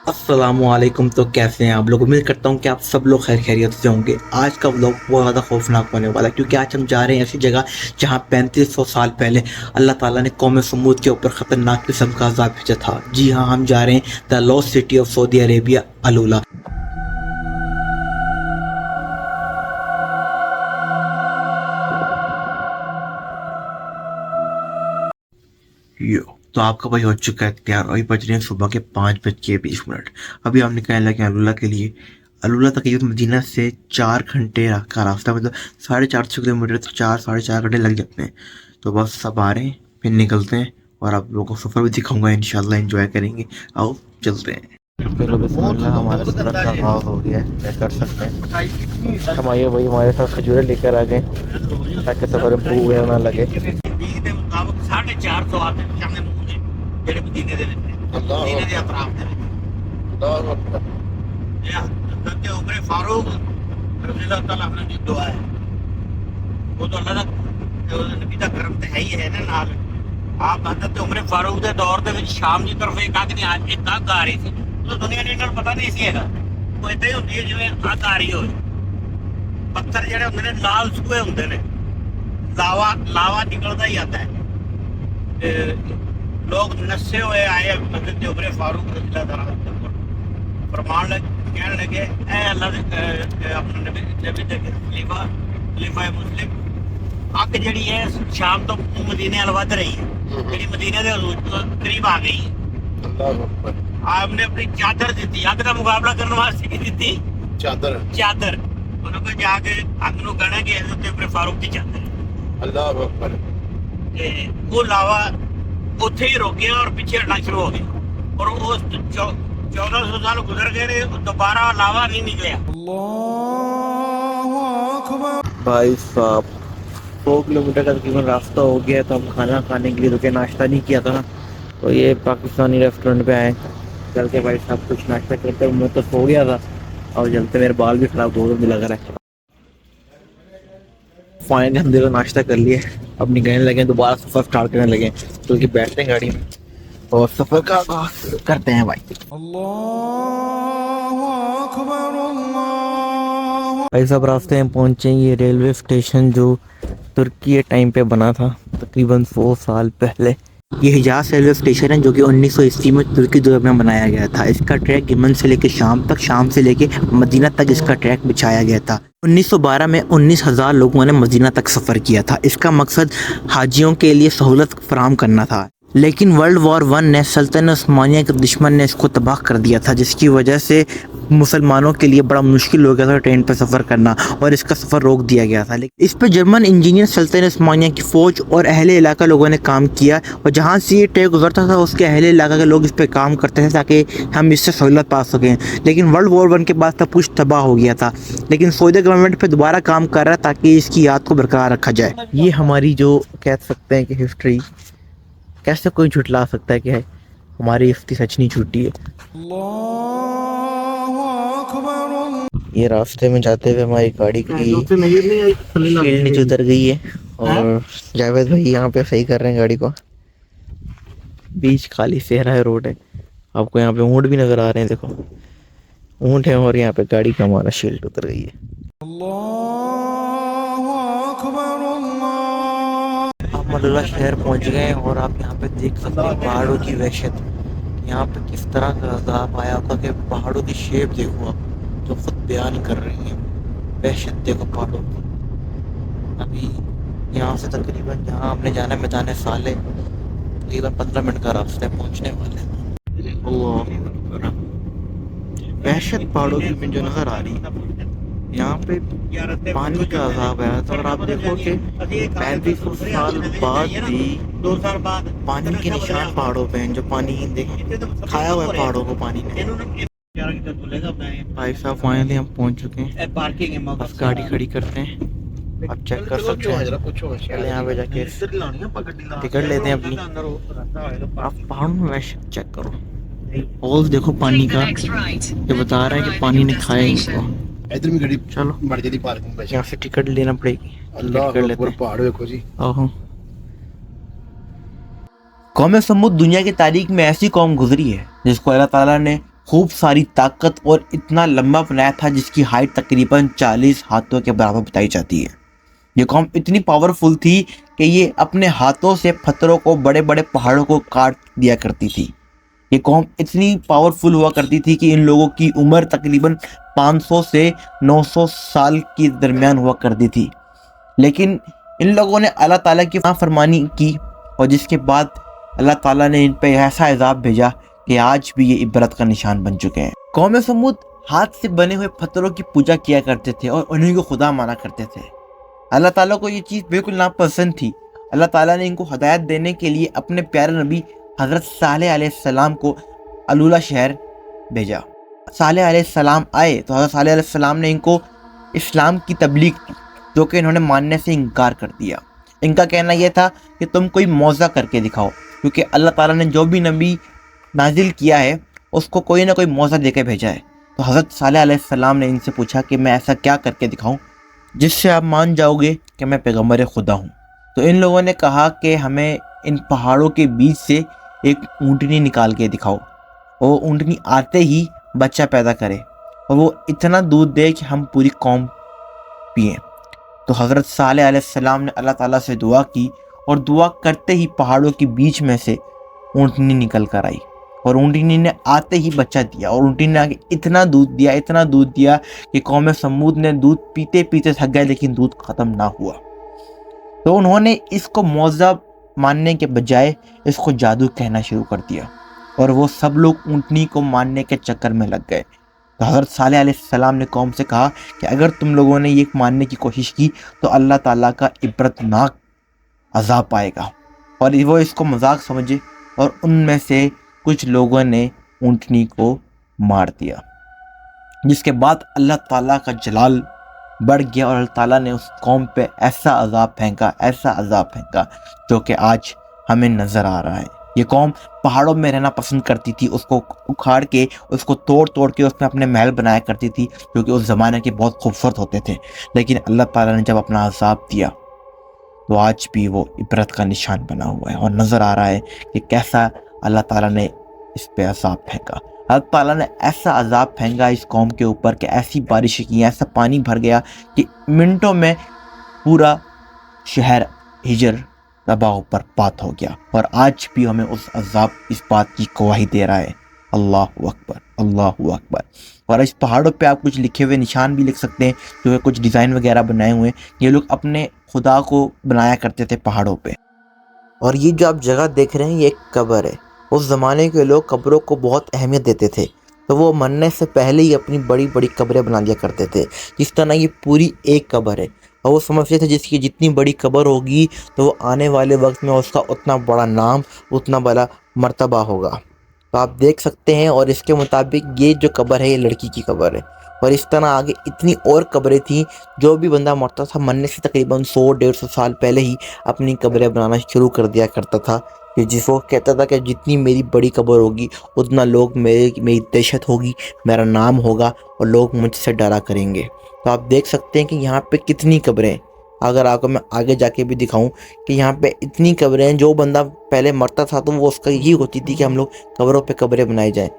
अस्सलाम वालेकुम। तो कैसे हैं आप लोग? उम्मीद करता हूँ कि आप सब लोग खैर खैरियत से होंगे। आज का व्लॉग बहुत ज़्यादा खौफनाक होने वाला है, क्योंकि आज हम जा रहे हैं ऐसी जगह जहाँ 3500 साल पहले अल्लाह ताला ने कौम समूद के ऊपर ख़तरनाक किस्म का अज़ाब भेजा था। जी हाँ, हम जा रहे हैं the lost city of Saudi Arabia, AlUla. यो तो आपका भाई हो चुका है तैयार। अभी बज रहे हैं सुबह के 5:20। अभी हम निकलने लगे हैं अलूला के लिए। अलूला तकरीबन मदीना से 4 घंटे का रास्ता, मतलब 450 किलोमीटर, तो 4 साढ़े 4 घंटे लग जाते हैं। तो बस सब आ रहे हैं, फिर निकलते हैं और आप लोगों को सफ़र भी दिखाऊंगा, इंशाल्लाह एंजॉय करेंगे। आओ चलते हैं। चलो बिस्मिल्लाह, हमारा सफ़र का आगाज़ हो गया है, क्या कर सकते हैं। हम आइए भाई, हमारे साथ खजूरें लेकर आ गए ताकि सफ़र में भूख ना लगे। 450 ਆਦਮੀ ਸਾਹਮਣੇ ਮੌਜੂਦ ਨੇ ਜਿਹੜੇ ਮਦੀਨੇ ਦੇ ਵਿੱਚ ਨੇ, ਮਦੀਨੇ ਦੇ ਅਤਰਾਫ ਦੇ ਵਿੱਚ। ਅੱਲਾਹੁ ਅਕਬਰ। ਇਹ ਹਜ਼ਰਤ ਉਮਰ ਫਾरूक रज़ी अल्लाह तआला अन्हु ਦੀ ਦੁਆ ਹੈ। ਉਹ ਤਾਂ ਅੱਲਾਹ ਦਾ ਨਬੀ ਦਾ ਕਰਮ ਤੇ ਹੈ ਹੀ ਹੈ ਨਾ। ਨਾਲ ਆਪ ਹਜ਼ਰਤ ਉਮਰ ਫਾरूक ਦੇ ਦੌਰ ਦੇ ਵਿੱਚ ਸ਼ਾਮ ਦੀ ਤਰਫ ਇੱਕ ਅੱਗ ਨਹੀਂ, ਇੱਕ ਅੱਗ ਆ ਰਹੀ ਸੀ। ਉਹ ਦੁਨੀਆ ਨੂੰ ਇਹਨਾਂ ਨੂੰ ਪਤਾ ਨਹੀਂ ਸੀ ਹੈਗਾ। ਉਹ ਇਦਾਂ ਹੀ ਹੁੰਦੀ ਹੈ ਜਿਵੇਂ ਅੱਗ ਆ ਰਹੀ ਹੋਵੇ। ਪੱਥਰ ਜਿਹੜੇ ਹੁੰਦੇ ਨੇ ਲਾਲ ਸੂਏ ਹੁੰਦੇ ਨੇ, ਲਾਵਾ ਨਿਕਲਦਾ ਹੀ ਆਤਾ ਹੈ। लोग नशे हुए आए हज़रत उमर फारूक रज़ी अल्लाह तआला फरमान कहने लगे, ऐ अल्लाह दे अपने नबी दे खलीफा मुस्लिम, अग जिहड़ी है शाम तो मदीने अल वध रही है, जिहड़ी मदीने दे करीब आ गई है। अल्लाह अकबर। आपने अपनी चादर दी, अग का मुकाबला करने वास्ते की दी चादर। उन्होंने जाके अग नूं कहना कि हज़रत उमर फारूक की चादर। अल्लाह अकबर। वो लावा उत्थे ही रुक गया और पीछे हटना शुरू हो गया, और वो 1400 साल गुजर गए, दोबारा लावा नहीं निकला। भाई साहब, 100 किलोमीटर का तकरीबन रास्ता हो गया, तो हम खाना खाने के लिए रुके, नाश्ता नहीं किया था ना। तो ये पाकिस्तानी रेस्टोरेंट पे आए, चल के भाई साहब कुछ नाश्ता करते। मैं तो सो गया था और जलते मेरे बाल भी खराब हो गए, लग रहा है। फाइनली हम देखो नाश्ता कर लिए, अब निकलने लगे, दोबारा सफ़र स्टार्ट करने लगे, क्योंकि बैठते हैं गाड़ी में और सफ़र का आगाज़ करते हैं भाई। भाई सब रास्ते में पहुँचे। ये रेलवे स्टेशन जो तुर्की के टाइम पे बना था, तकरीबन 100 साल पहले। ये हिजाज रेलवे स्टेशन है, जो कि 1900 ईस्वी में तुर्की दौर में बनाया गया था। इसका ट्रैक यमन से लेकर शाम तक, शाम से लेकर मदीना तक इसका ट्रैक बिछाया गया था। 1912 में 19,000 लोगों ने मदीना तक सफ़र किया था। इसका मकसद हाजियों के लिए सहूलत फराहम करना था, लेकिन वर्ल्ड वॉर 1 ने सल्तनत उस्मानिया के दुश्मन ने इसको तबाह कर दिया था, जिसकी वजह से मुसलमानों के लिए बड़ा मुश्किल हो गया था ट्रेन पर सफ़र करना, और इसका सफ़र रोक दिया गया था। लेकिन इस पर जर्मन इंजीनियर, सल्तनत उस्मानिया की फ़ौज और अहले इलाका लोगों ने काम किया, और जहाँ से ये ट्रेन गुजरता था उसके अहले इलाका के लोग इस पर काम करते थे ताकि हम इससे सहूलत पा सकें। लेकिन वर्ल्ड वॉर 1 के बाद सब कुछ तबाह हो गया था, लेकिन सऊदी गवर्नमेंट पे दोबारा काम कर रहा है ताकि इसकी याद को बरकरार रखा जाए। ये हमारी जो कह सकते हैं कि हिस्ट्री, कैसे कोई झुटला सकता है कि हमारी हिस्ट्री सच नहीं झूठी है। ये रास्ते में जाते हुए हमारी गाड़ी की कील नीचे उतर गई है, और जावेद भाई यहाँ पे सही कर रहे हैं गाड़ी को। बीच खाली सहरा है, रोड है। आपको यहाँ पे ऊँट भी नजर आ रहे हैं, देखो ऊँट है, और यहाँ पे गाड़ी का हमारा शील्ड उतर गई है। हम अलूला शहर पहुँच गए, और आप यहाँ पे देख सकते हैं पहाड़ों की वहशत। यहाँ पे किस तरह का अज़ाब आया होगा कि पहाड़ों की शेप देखो आप, जो खुद बयान कर रही है। वहशत देखो पहाड़ों की। अभी यहाँ से तकरीबन जहाँ हमने जाना है मैदान साले, तकरीबन 15 मिनट का रास्ता है, पहुँचने वाले हैं। वहशत पहाड़ों की जो नज़र आ रही है। यहाँ पे पानी का अज़ाब आया था, और आप देखो कि 3500 साल बाद भी 2 साल बाद पानी के निशान पहाड़ों पे हैं, जो पानी खाया हुआ है पहाड़ों को पानी ने। भाई साहब फाइनली हम पहुँच चुके हैं, बस गाड़ी खड़ी करते हैं। आप चेक कर सकते हैं, यहाँ पे जाके टिकट लेते हैं अपनी। आप पहाड़ों में वैसे चेक करो, होल्स देखो पानी का, ये बता रहा है कि पानी ने खाया इनको। इधर भी गाड़ी चलो बढ़ जाती पार्किंग पे, यहाँ से टिकट लेना पड़ेगी। अल्लाह अकबर, पहाड़ देखो जी। ओहो, कौम समूद दुनिया की तारीख में ऐसी कौम गुजरी है जिसको अल्लाह ताला ने خوب ساری طاقت اور اتنا لمبا بنایا تھا جس کی ہائٹ تقریباً 40 ہاتھوں کے برابر بتائی جاتی ہے۔ یہ قوم اتنی پاورفل تھی کہ یہ اپنے ہاتھوں سے پتھروں کو، بڑے بڑے پہاڑوں کو کاٹ دیا کرتی تھی۔ یہ قوم اتنی پاورفل ہوا کرتی تھی کہ ان لوگوں کی عمر تقریباً 500 سے 900 سال کے درمیان ہوا کرتی تھی، لیکن ان لوگوں نے اللہ تعالیٰ کی نافرمانی کی، اور جس کے بعد اللہ تعالیٰ نے ان پہ ایسا عذاب بھیجا کہ آج بھی یہ عبرت کا نشان بن چکے ہیں۔ قوم سمود ہاتھ سے بنے ہوئے پتھروں کی پوجا کیا کرتے تھے اور انہیں کو خدا مانا کرتے تھے۔ اللہ تعالیٰ کو یہ چیز بالکل ناپسند تھی۔ اللہ تعالیٰ نے ان کو ہدایت دینے کے لیے اپنے پیارے نبی حضرت صالح علیہ السلام کو علولہ شہر بھیجا۔ صالح علیہ السلام آئے تو حضرت صالح علیہ السلام نے ان کو اسلام کی تبلیغ کی، جو کہ انہوں نے ماننے سے انکار کر دیا۔ ان کا کہنا یہ تھا کہ تم کوئی معجزہ کر کے دکھاؤ، کیونکہ اللہ تعالیٰ نے جو بھی نبی نازل کیا ہے اس کو کوئی نہ کوئی معجزہ دے کے بھیجا ہے۔ تو حضرت صالح علیہ السلام نے ان سے پوچھا کہ میں ایسا کیا کر کے دکھاؤں جس سے آپ مان جاؤ گے کہ میں پیغمبر خدا ہوں؟ تو ان لوگوں نے کہا کہ ہمیں ان پہاڑوں کے بیچ سے ایک اونٹنی نکال کے دکھاؤ، وہ اونٹنی آتے ہی بچہ پیدا کرے اور وہ اتنا دودھ دے کہ ہم پوری قوم پئیں۔ تو حضرت صالح علیہ السلام نے اللہ تعالیٰ سے دعا کی، اور دعا کرتے ہی پہاڑوں کے بیچ میں سے اونٹنی نکل کر آئی، اور اونٹنی نے آتے ہی بچہ دیا، اور اونٹنی نے آگے اتنا دودھ دیا کہ قوم سمود نے دودھ پیتے پیتے تھک گئے، لیکن دودھ ختم نہ ہوا۔ تو انہوں نے اس کو معجزہ ماننے کے بجائے اس کو جادو کہنا شروع کر دیا، اور وہ سب لوگ اونٹنی کو ماننے کے چکر میں لگ گئے۔ تو حضرت صالح علیہ السلام نے قوم سے کہا کہ اگر تم لوگوں نے یہ ماننے کی کوشش کی تو اللہ تعالیٰ کا عبرتناک عذاب آئے گا، اور وہ اس کو مذاق سمجھے، اور ان میں سے کچھ لوگوں نے اونٹنی کو مار دیا، جس کے بعد اللہ تعالیٰ کا جلال بڑھ گیا، اور اللہ تعالیٰ نے اس قوم پہ ایسا عذاب پھینکا جو کہ آج ہمیں نظر آ رہا ہے۔ یہ قوم پہاڑوں میں رہنا پسند کرتی تھی، اس کو اکھاڑ کے، اس کو توڑ کے اس میں اپنے محل بنایا کرتی تھی، جو کہ اس زمانے کے بہت خوبصورت ہوتے تھے۔ لیکن اللہ تعالیٰ نے جب اپنا عذاب دیا تو آج بھی وہ عبرت کا نشان بنا ہوا ہے، اور نظر آ رہا ہے کہ کیسا اللہ تعالیٰ نے اس پہ عذاب پھینکا۔ اللہ تعالیٰ نے ایسا عذاب پھینکا اس قوم کے اوپر کہ ایسی بارشیں کی، ایسا پانی بھر گیا کہ منٹوں میں پورا شہر ہجر تباہ و برباد ہو گیا، اور آج بھی ہمیں اس عذاب اس بات کی گواہی دے رہا ہے۔ اللہ اکبر، اللہ اکبر۔ اور اس پہاڑوں پہ آپ کچھ لکھے ہوئے نشان بھی لکھ سکتے ہیں، جو ہے کچھ ڈیزائن وغیرہ بنائے ہوئے ہیں۔ یہ لوگ اپنے خدا کو بنایا کرتے تھے پہاڑوں پہ۔ اور یہ جو آپ جگہ دیکھ رہے ہیں یہ ایک قبر ہے۔ اس زمانے کے لوگ قبروں کو بہت اہمیت دیتے تھے، تو وہ مرنے سے پہلے ہی اپنی بڑی بڑی قبریں بنا لیا کرتے تھے۔ جس طرح یہ پوری ایک قبر ہے، اور وہ سمجھتے تھے جس کی جتنی بڑی قبر ہوگی تو وہ آنے والے وقت میں اس کا اتنا بڑا نام، اتنا بڑا مرتبہ ہوگا۔ تو آپ دیکھ سکتے ہیں، اور اس کے مطابق یہ جو قبر ہے یہ لڑکی کی قبر ہے، اور اس طرح آگے اتنی اور قبریں تھیں۔ جو بھی بندہ مرتا تھا مرنے سے تقریباً 100-150 سال پہلے ہی اپنی قبریں بنانا شروع کر دیا کرتا تھا، کہ جس کو کہتا تھا کہ جتنی میری بڑی قبر ہوگی اتنا لوگ میری دہشت ہوگی، میرا نام ہوگا، اور لوگ مجھ سے ڈرا کریں گے۔ تو آپ دیکھ سکتے ہیں کہ یہاں پہ کتنی قبریں ہیں۔ اگر آپ کو میں آگے جا کے بھی دکھاؤں کہ یہاں پہ اتنی قبریں ہیں، جو بندہ پہلے مرتا تھا تو وہ اس کا یہی ہوتی تھی کہ ہم لوگ قبروں پہ قبریں بنائی جائیں۔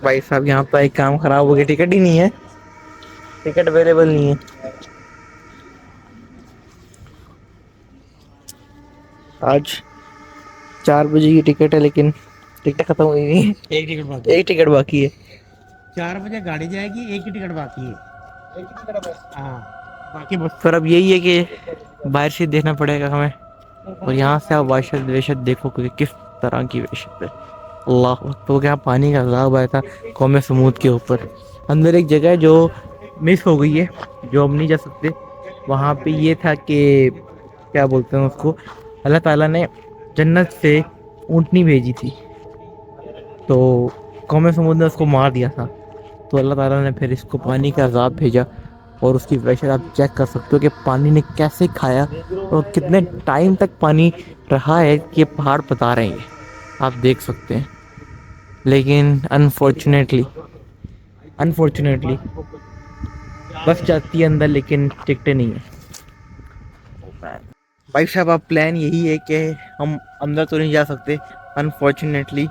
بھائی صاحب یہاں پہ ایک کام خراب ہو گیا، ٹکٹ ہی نہیں ہے، ٹکٹ اویلیبل نہیں ہے۔ آج 4 بجے کی ٹکٹ ہے، لیکن ٹکٹ ختم ہوئی نہیں، ایک ٹکٹ باقی ہے۔ 4 بجے گاڑی جائے گی، ایک ہی ٹکٹ باقی ہے۔ ہاں باقی بس پھر اب یہی ہے کہ باہر سے دیکھنا پڑے گا ہمیں، اور یہاں سے آپ وحشت دیکھو کہ کس طرح کی وحشت ہے۔ اللہ تو کیا پانی کا عذاب آیا تھا قوم سمود کے اوپر۔ اندر ایک جگہ ہے جو مس ہو گئی ہے، جو ہم نہیں جا سکتے۔ وہاں پہ یہ تھا کہ کیا بولتے ہیں اس کو، اللہ تعالیٰ نے جنت سے اونٹنی بھیجی تھی، تو قوم سمود نے اس کو مار دیا تھا۔ تو اللہ تعالیٰ نے پھر اس کو پانی کا عذاب بھیجا، اور اس کی وحشت آپ چیک کر سکتے ہو کہ پانی نے کیسے کھایا، اور کتنے ٹائم تک پانی رہا ہے کہ پہاڑ بتا رہے ہیں، آپ دیکھ سکتے ہیں۔ لیکن انفارچونیٹلی بس جاتی ہے اندر، لیکن ٹکٹیں نہیں ہیں۔ भाई साहब अब प्लान यही है कि हम अंदर तो नहीं जा सकते अनफॉर्चुनेटली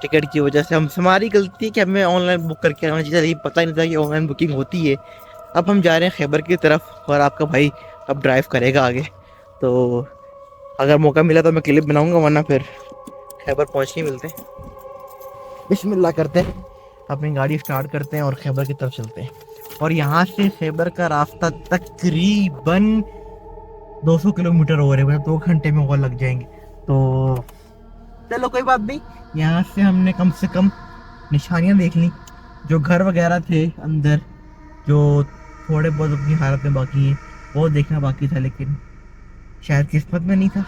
टिकट की वजह से। हमसे हमारी गलती है कि हमें ऑनलाइन बुक करके आना चाहिए, लेकिन पता ही नहीं था कि ऑनलाइन बुकिंग होती है। अब हम जा रहे हैं खैबर की तरफ और आपका भाई अब ड्राइव करेगा आगे। तो अगर मौका मिला तो मैं क्लिप बनाऊंगा, वरना फिर खैबर पहुँच के मिलते हैं। बिस्मिल्लाह करते हैं, अपनी गाड़ी स्टार्ट करते हैं और खैबर की तरफ चलते हैं। और यहाँ से खैबर का रास्ता तकरीबन 200 किलोमीटर हो रहे हैं, मतलब 2 घंटे में और लग जाएंगे। तो चलो कोई बात नहीं, यहाँ से हमने कम से कम निशानियाँ देख ली। जो घर वगैरह थे अंदर, जो थोड़े बहुत अपनी हालत में बाकी हैं, वो देखना बाकी था, लेकिन शायद किस्मत में नहीं था।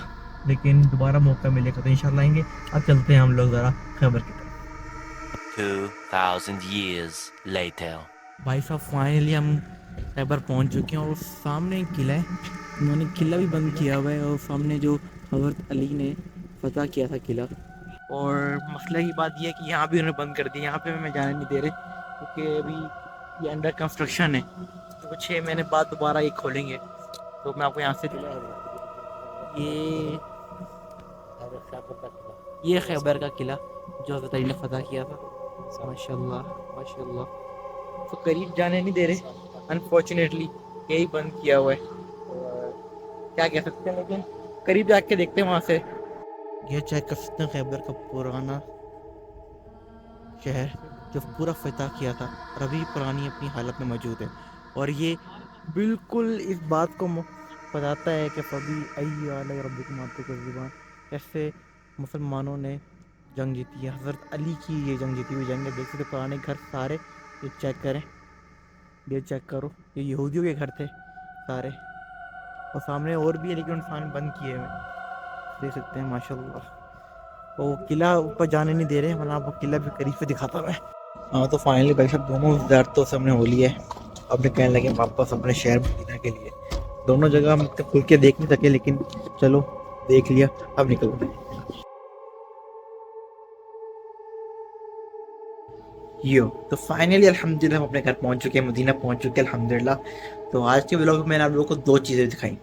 लेकिन दोबारा मौका मिलेगा तो इंशाल्लाह आएंगे। अब चलते हैं हम लोग ज़रा खैबर की तरफ। 2000 years later. भाई साहब फाइनली हम खैबर पहुंच चुके हैं और सामने एक किला है, उन्होंने किला भी बंद किया हुआ है। और सामने जो हज़रत अली ने फतह किया था किला। और मसले की बात यह है कि यहाँ भी उन्होंने बंद कर दिया, यहाँ पे हमें जाने नहीं दे रहे क्योंकि अभी ये अंडर कंस्ट्रक्शन है। तो 6 महीने बाद दोबारा ये खोलेंगे। तो मैं आपको यहाँ से ये खैबर का किला जो हज़रत अली ने फतह किया था। माशाल्लाह माशाल्लाह। तो करीब जाने नहीं दे रहे अनफॉर्चुनेटली, यही बंद किया हुआ है। और क्या कह सकते हैं, लेकिन करीब जाके देखते हैं वहाँ से। ये चेक कर सकते हैं खैबर का पुराना शहर जो पूरा फतह किया था और अभी पुरानी अपनी हालत में मौजूद है। और ये बिल्कुल इस बात को बताता है कि फबी अय्याल रब्बिकुम ज़ुबान, कैसे मुसलमानों ने जंग जीती है। हज़रत अली की ये जंग जीती हुई जंग है। देख सकते पुराने घर सारे, ये चेक करें, ये चेक करो, ये यहूदियों के घर थे सारे। और सामने और भी है लेकिन इंसान बंद किए हुए, देख सकते हैं माशाल्लाह। वो किला ऊपर जाने नहीं दे रहे, वरना आपको किला भी करीब से दिखाता मैं। हाँ तो फाइनली भाई साहब दोनों ज़ियारतों से हमने हो लिया है। अब मैं कहने लगे वापस अपने शहर मदीना के लिए। दोनों जगह हम खुल के देख नहीं सके, लेकिन चलो देख लिया, अब निकलते हैं। यो तो फाइनली अल्हम्दुलिल्लाह हम अपने घर पहुंच चुके हैं, मदीना पहुंच चुके हैं अल्हम्दुलिल्लाह। तो आज के व्लॉग में मैंने आप लोगों को 2 चीज़ें दिखाई।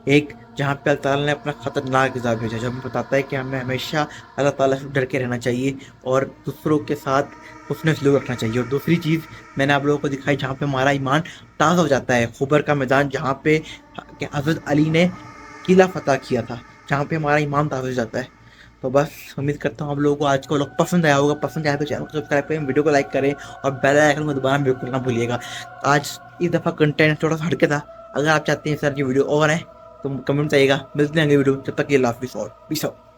एक जहाँ पे अल्लाह ताला ने अपना ख़तरनाक इज़ाब भेजा, जो हमें बताता है कि हमें हमेशा अल्लाह ताला से डर के रहना चाहिए और दूसरों के साथ हुस्न सलूक रखना चाहिए। और दूसरी चीज़ मैंने आप लोगों को दिखाई जहाँ पे हमारा ईमान ताज़ा हो जाता है, खैबर का मैदान जहाँ पे हज़रत अली ने किला फतह किया था, जहाँ पे हमारा ईमान ताज़ा हो जाता है। तो बस उम्मीद करता हूँ आप लोगों को आज का व्लॉग पसंद आया होगा। पसंद आया तो चैनल को सब्सक्राइब करें, वीडियो को लाइक करें और बेल आइकन को दबाना बिल्कुल ना भूलिएगा। आज इस दफ़ा कंटेंट थोड़ा सा हटके था। अगर आप चाहते हैं सर की वीडियो और है तो कमेंट आइएगा। मिलते हैं अगली वीडियो, जब तक ये अल्लाह हाफ़िज़ और पीस आउट।